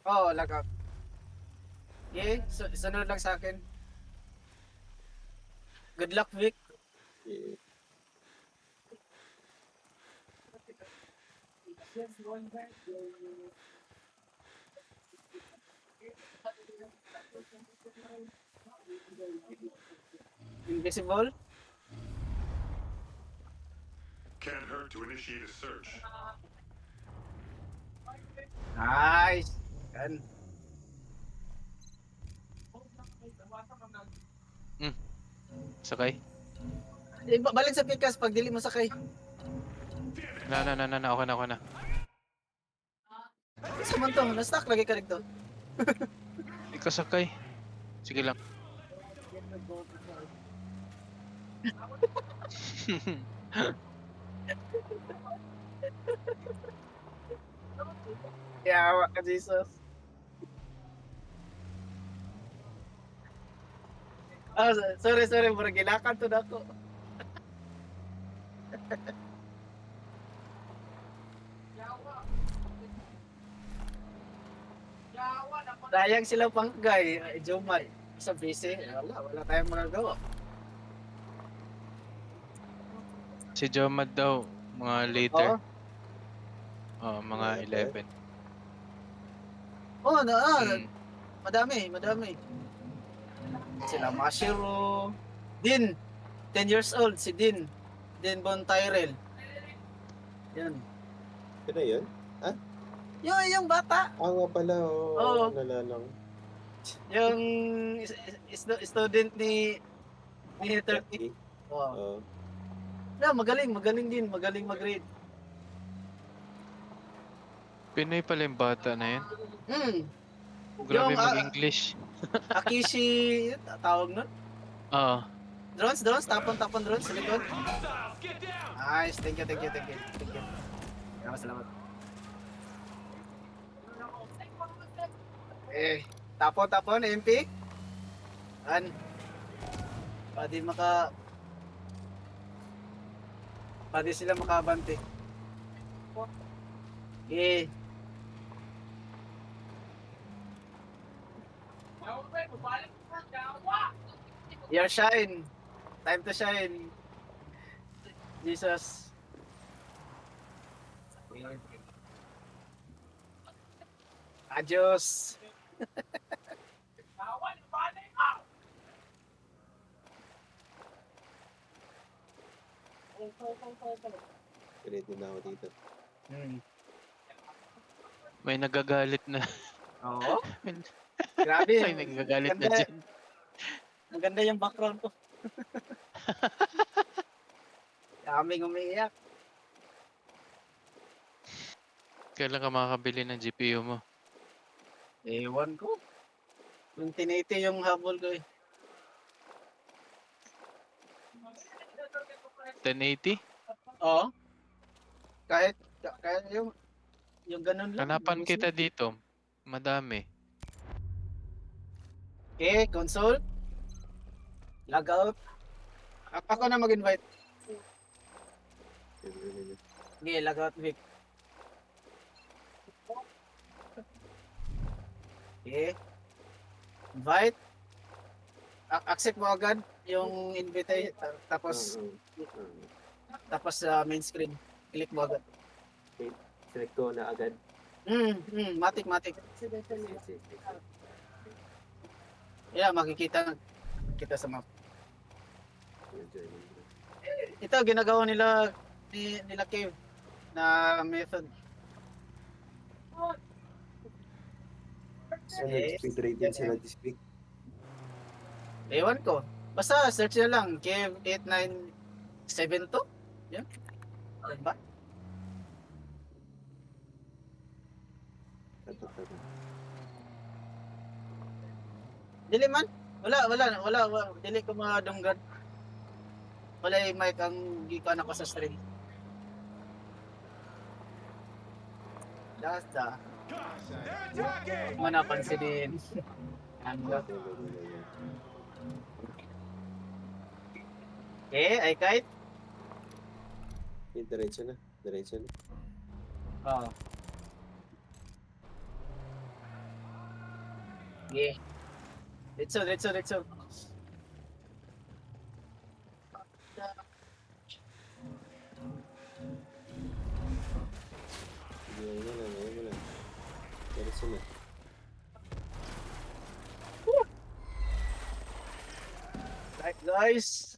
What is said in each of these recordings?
Oo, lockout. Okay, sunod lang sa akin. Good luck, Vic. Yeah. Invisible. Can't hurt to initiate a search. Nice. Yan. Hmm, sakay. Balik sa pikas pag dili mo sakay. Na, okay na, okay na. Sa man to, na-stuck lagi ka dito. Ikaw sakay. Sige lang. Yawa ka, Jesus. Ah, sorry, murag gilakan to dako. Sayang sila panggay, Jomay. Sa busy, wala tayong magagawa. Si Jomad daw, mga later. Oo. Oo, mga Wala pa. 11. Oh, Hmm. madami. Sila Mashiro. Din, 10 years old, si Din. Din Bon Tyrell. Yan. Ano yun? Yung bata. Nga pala, Oo. nalala ko. Yung student ni 30. 30. Oh. Oo. Magaling din. Magaling mag-read. Pinoy pala yung bata na yun. Hmm. Grabe Yung mag-English. Akishi, tawag nun? Oo. Drones, tapon drones sa likod. Nice, thank you. Salamat. Tapon, MP. An. Pwede pwede sila makabante. Eh. Your shine. Time to shine. Jesus. Adios. Ready na ako dito. May nagagalit na. Oo. May Grabe. nagagalit na dyan. Ang ganda yung background ko. Daming umiiyak. Kailan ka makakabili ng GPU mo? Ewan ko. Yung tiniti yung habol ko eh. 1080? Oo. Kahit yung ganun lang. Hanapan yung kita mismo. dito. Madami. Okay, console. Log out. Ako na mag-invite. Okay, log out Vic. Okay. Invite. Accept mo agad yung invite tapos sa main screen. Click mo agad. Select ko na agad. Matik. Yeah, makikita kita sa map. Ito ginagawa nila Cave na method. So, nag-speed rate din sila this week. Ewan ko. Basta search na lang Cave 8972. Yan. Yan ba? Dili man. Wala. Dili ko madunggan. Wala yung mic ang gikan ako sa stream. Basta. Huwag mo napansinin. Ano? Okay, ay kahit. Diretso na. Oo. Sige. Ditso. Sige, ayun mo lang. Diretso na. Right, guys.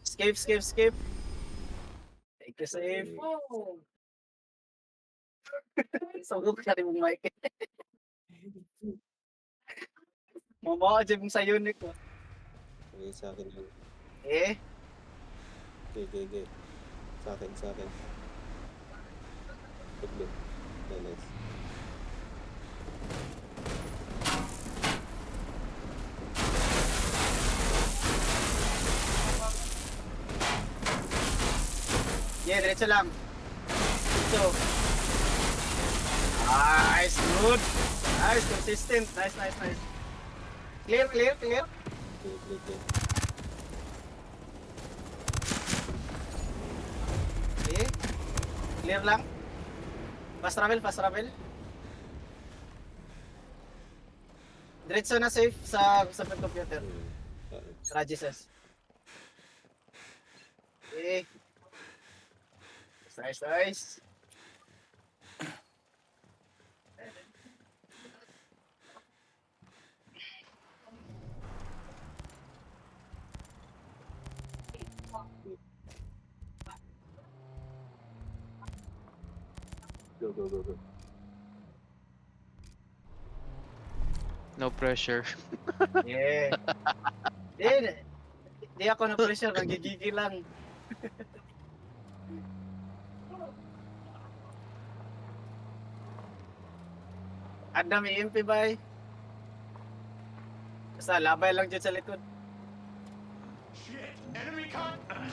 Skip. Take the save. Sugod ka rin mong mic. Mamawa dyan mong sa unit ko. Okay, sa akin yun. Eh, Okay. Sa akin. Tablet. Nice. yeah, diretso lang. Diretso. Nice, good. Nice, consistent. Nice. Clear. Okay. Okay. Clear lang. Fast travel. Diretso na safe sa computer. Rajises. Okay. Nice. Go. No pressure. Yeah. Di ako na pressure, nagigigil lang. Ada may MP ba? Basta labay lang dyan sa likod. Shit! Enemy con. Eyes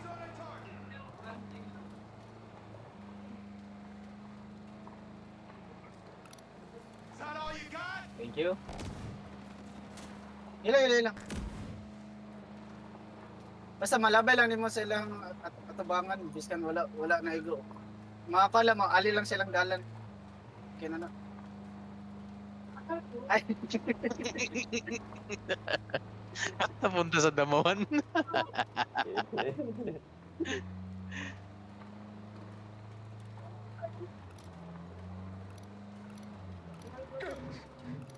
on a target. Is that all you got? Thank you. Ilang. Basta malabay lang nimo sa ilang atubangan, biskan wala na igo. Mga kala mo ali lang silang dalan. Kaya na. Ay. Napunta sa damawan.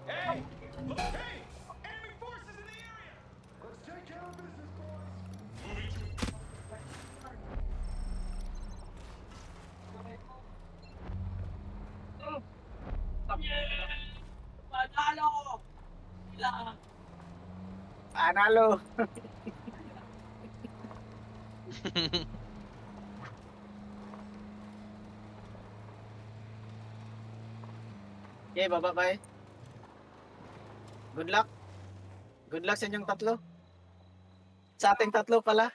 Hey! Look, hey! Enemy forces in the area! Let's take care of business, boys! Moving to... Panalo. Okay, baba bye. Good luck. Good luck sa inyong tatlo. Sa ating tatlo pala.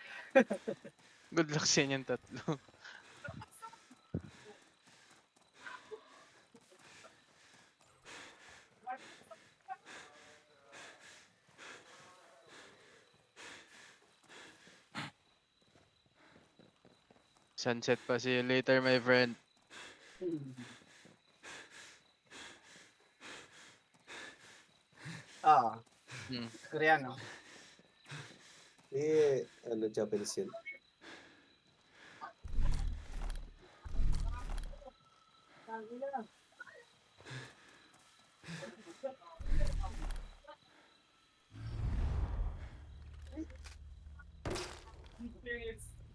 Good luck sa inyong tatlo. Sunset pa. See you later, my friend. Ah, Hmm. Koreano. Japanese yun.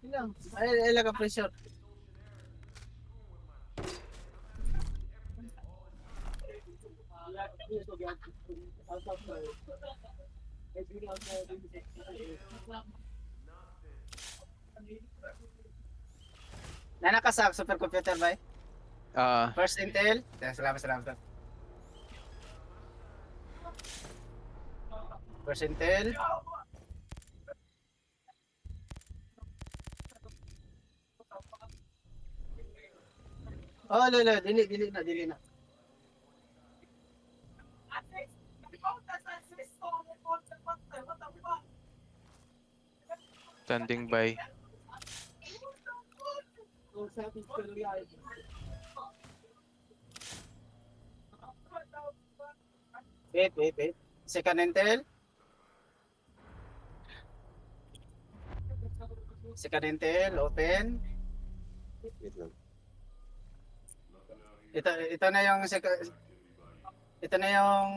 Ilang. Ay, ilang ka pressure. Nana ka sa supercomputer ba? First Intel. Salamat. First Intel. Oh, lala, dili na. Standing by. Wait. Second intel. Second intel, open. Wait lang. Ito na yung ito na yung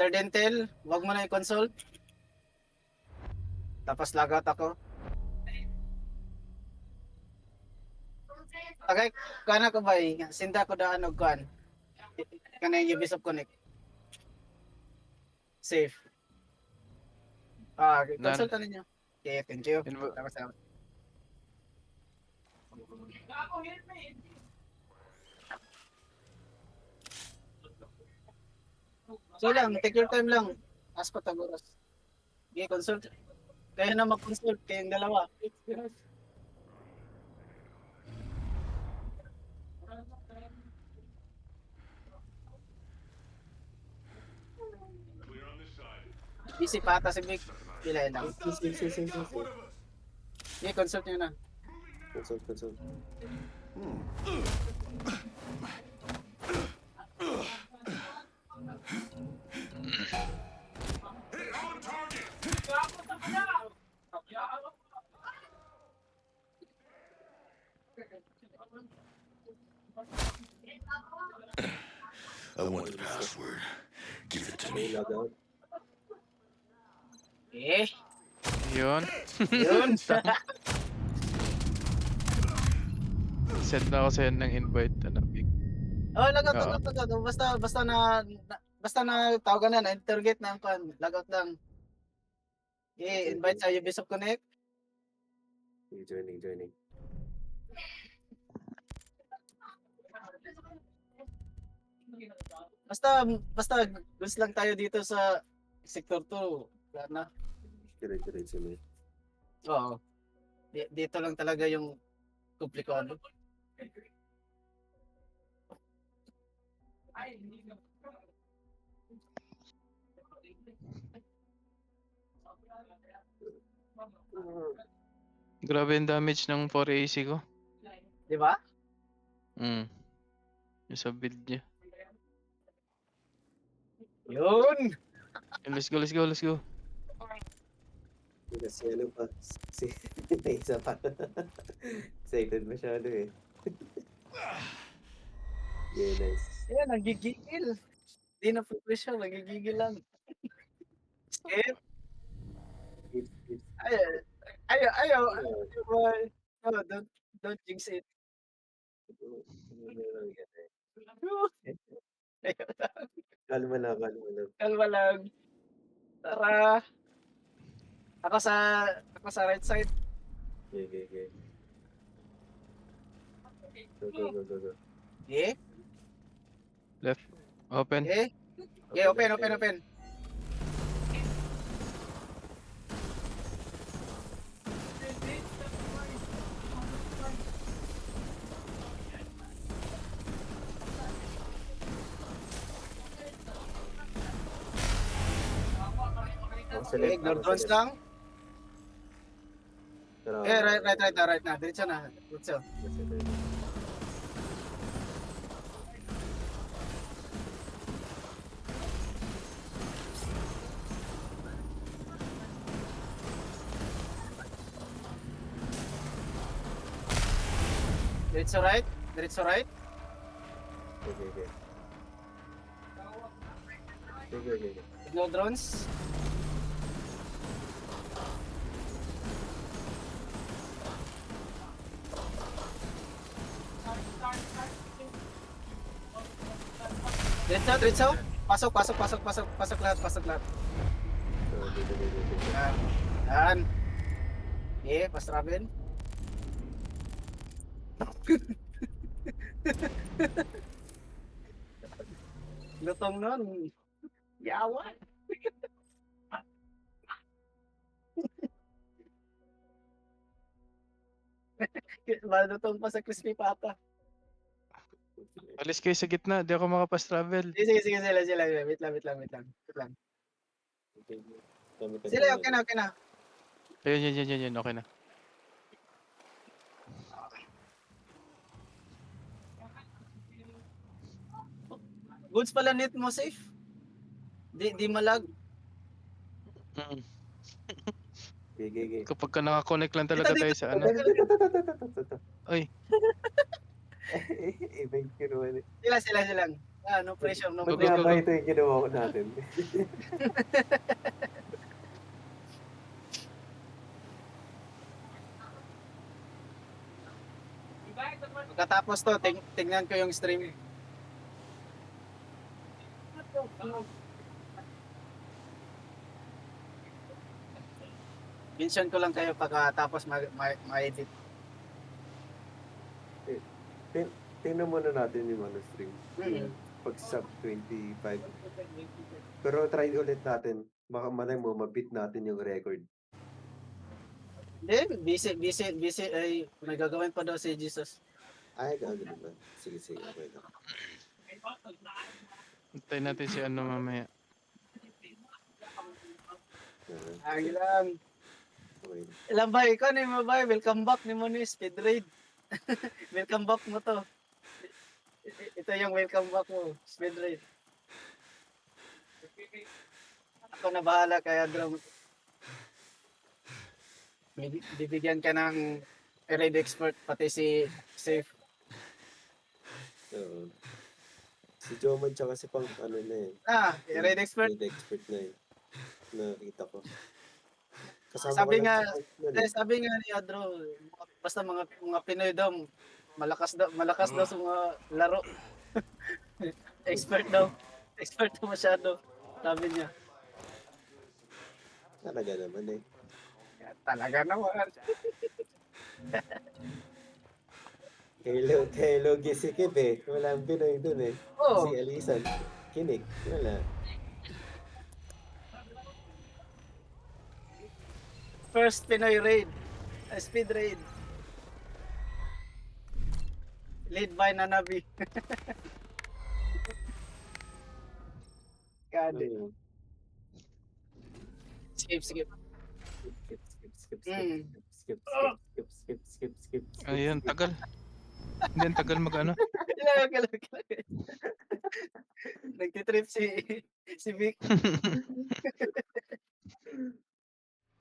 third intel. Wag mo na i-consult. Tapos logout ako. Okay, kana ko ba sinda ko daan og kan. Kana yung Ubisoft Connect. Safe. Consult na ninyo. Okay, thank you. Salamat. So lang, take your time lang. Ask Patagoras. Okay, consult. Kaya na mag-consult kayong dalawa. Clear on this side. Busy pa ata si Vic. Pila lang. Sige. Okay, consult nyo na. Consult. Hit on target. I want the password. Give it to May me. logout. Eh, Yun. yun. Send na ako sa'yo ng invite. Ano, big. Oh, lagot. Oo. Basta na tawagan na interrogate na ang kan. Lagot lang. Okay, invite sa Ubisoft Connect. Joining. Basta gusto lang tayo dito sa sector 2. Wala na. Diretso na. Oo. Dito lang talaga yung komplikado. Grabe yung damage ng 4AC ko. Di ba? Yung sa build niya. Yun. Let's go. Kasi ano pa, si may isa pa. Excited masyado eh. Yeah, nice. Yan, nagigigil. Di na professional, nagigigil lang. Skip. It's Ayaw. Boy. No, don't jinx it. Kalma lang. Kalma lang. Tara. Ako sa right side. Okay. Go. Yeah. Left. Open. Yeah, open. Okay, ignore drones lang. Right na. Diretso na. Diretso. Diretso right. Okay. Ignore drones. Diretso. Pasok lahat. Yan. Okay, pas travel. Lutong nun. Yawa. Malutong pa sa crispy pata. Alis kayo sa gitna. Di ako makapas-travel. Sige, sila. Wait lang. Sila, okay na. Ayun. Okay na. Goods pala net mo, safe. Di malag. Mm. Gigi. Kapag ka nakakonect lang talaga Dito, tayo dito. sa ano. Ay, Iba yung kinuha ni. Sila lang. Ah, no pressure, no Ba't Go, nga go, pressure. ba go. ito yung ginawa ko natin? Pagkatapos to, tingnan ko yung stream. Mention ko lang kayo pagkatapos ma-edit. Tingnan muna natin yung stream. Mm. Pag sub 25. Pero try ulit natin. Baka malay mo, mabit natin yung record. Hindi, busy. Ay, may gagawin pa daw si Jesus. Ay, gagawin ba? Sige, okay lang. antayin natin si ano mamaya. Ay lang. Okay. Ilang ba? Ikaw ni mo ba? Welcome back ni mo ni Speed Raid. Welcome back mo to. Ito yung welcome back mo, Speed Raid. Ako na bahala kaya Adro. Bibigyan ka ng raid expert pati si Safe. Oo. Si Jomon tsaka si Pang ano na eh. Raid expert. Lead expert na eh. Nakita ko. Kasama Sabi ko lang nga, si Pang nun eh. sabi nga ni Adro, basta mga Pinoy daw, malakas daw sa mga laro. Expert daw. Expert daw masyado. Sabi niya. Talaga naman eh. Talaga naman. Hello, Gisikip eh. Walang Pinoy dun eh. Oo. Si Alisan, Kinik, wala. First Pinoy raid. Speed raid. Lead by Nanabi. God. Oo. Skip. Skip. Mm. Skip. Ayun, tagal. Hindi, ang tagal mag-ano. Kailangan. Nagtitrip si Vic.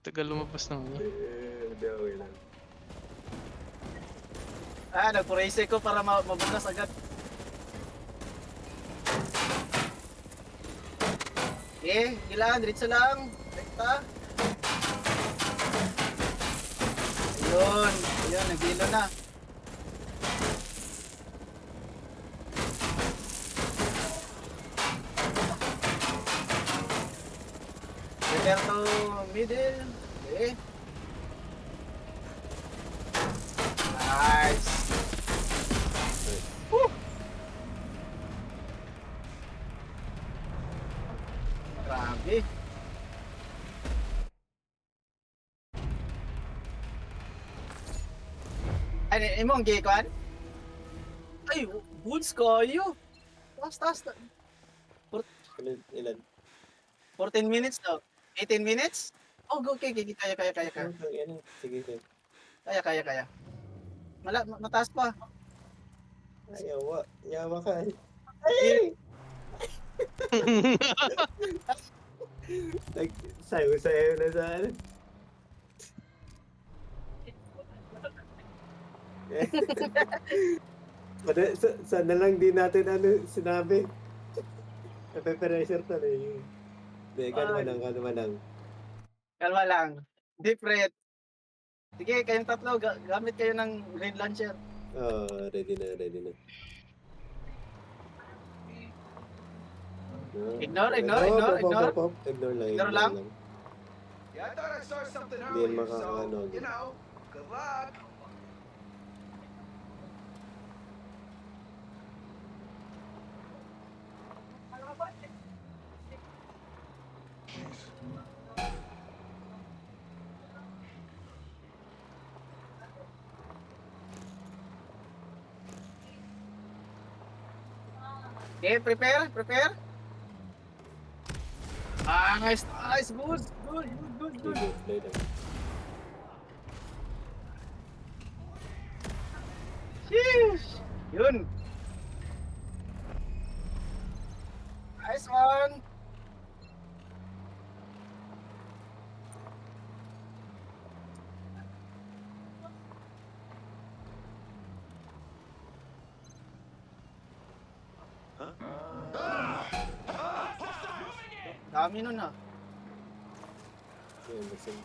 Tagal lumabas ng ano. Hindi, okay lang. Nagpuraise ko para mabukas agad. Ilan, diretso lang. Rekta. Ayun, nagilo na. Prepare to middle. Okay. Nice. Woo! Grabe. Ay, imong gikuan? Ay, goods kayo. Taas. Ilan? 14 minutes daw. 18 minutes? Oh, okay. Kaya. Yan, sige. Kaya. Mataas pa. Ay, yawa ka. Sayo na sa ano. Sana lang di natin sinabi. Nape-pressure to eh. Hindi, kalma lang. Kalma lang. Different. Sige, kayong tatlo, gamit kayo ng raid launcher. Ready na. Ignore. Ignore lang. Yeah, I thought I saw something Hindi yan earlier, so, makakaano. good luck. Okay, prepare. Nice. Good. Play lang. Sheesh. Yun. Nice one. Dami nun ah. Ayun, lasing.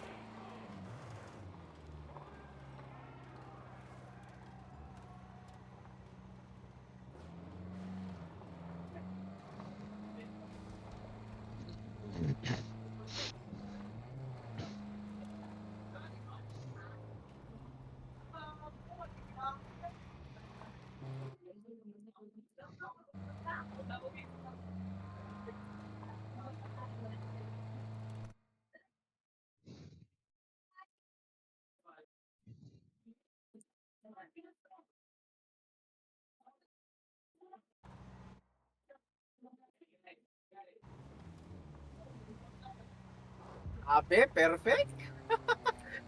Abe, perfect.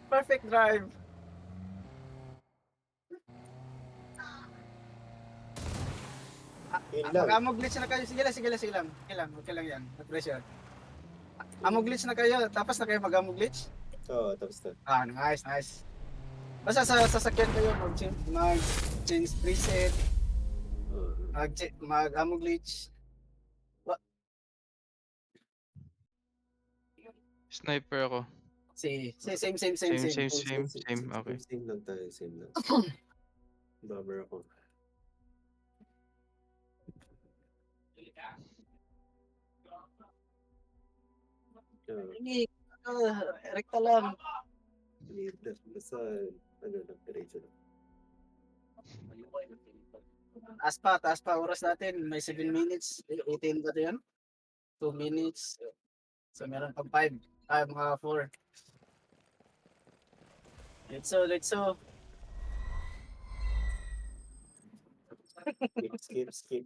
Perfect drive. Yun lang. Mag-amog glitch na kayo. Sige lang, sige lang, sige lang. Okay lang yan. No pressure. Amog glitch na kayo. Tapos na kayo mag-amog glitch. Oo, tapos na. Ah, nice, nice. Basta sa sasakyan kayo, mag-change preset, mag-amog glitch. Sniper ako. Same. Same. Okay. Same lang tayo, same lang. Bomber ako. Hindi, rekta lang. Basta, ano lang, diretso lang. Taas pa oras natin. May 7 minutes. 18 ba ito yan? 2 minutes. So meron pang 5. Mga 4. Let's go. Skip.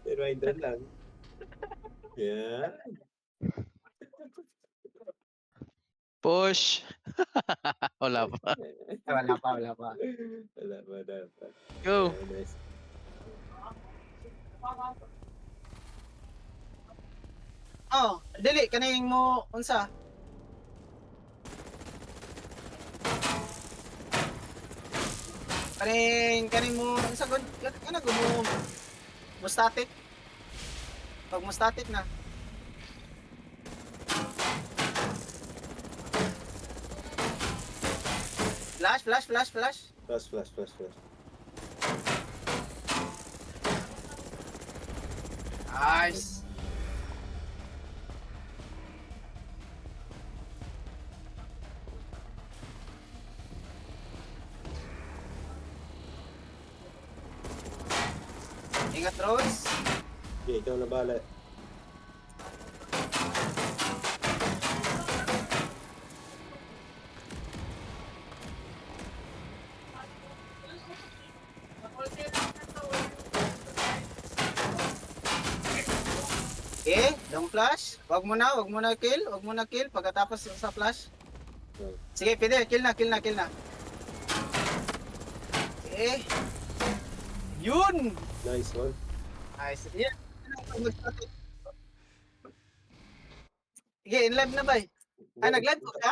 Reminder lang. Yeah. Push! Wala pa. Wala pa. Wala pa. Go! Yeah, nice. Oh, dili kaning mo unsa? Kaning mo unsa gud? Kana gud mo static. Pag mo static na. Flash. Flash. Nice. Ingat Rose. Okay, ikaw na bala. Okay, long flash. Wag mo na kill pagkatapos sa flash. Oh. Sige, pwede, kill na. Okay. Yun! Nice one. Nice. Yeah. Sige, in live na ba? Nag-live ko ka?